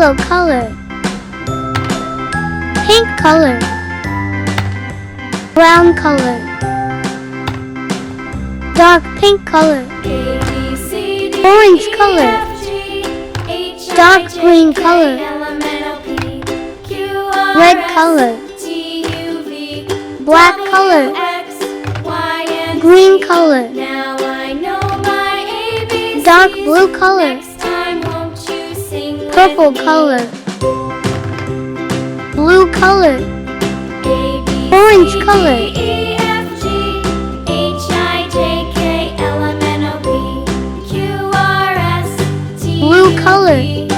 Yellow color. Pink color. Brown color. Dark pink color. Orange color. Dark green color. Red color. Black color. Green color. Dark blue color. Purple color. Blue color. Orange color. Blue color.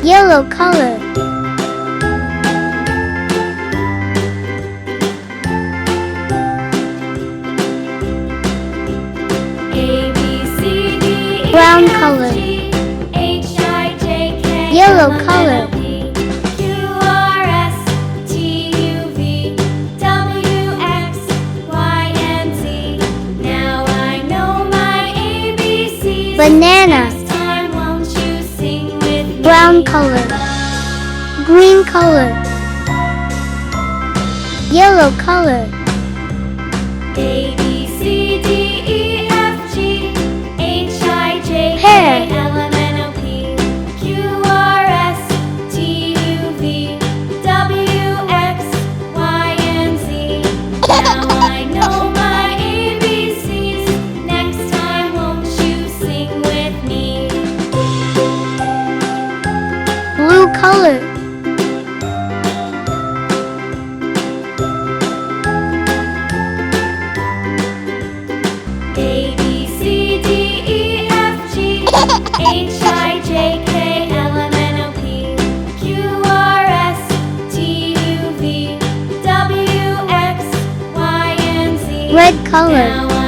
Yellow color. Brown color. Yellow color. Banana. Brown color. Green color. Yellow color. Pear. Blue color. Red color.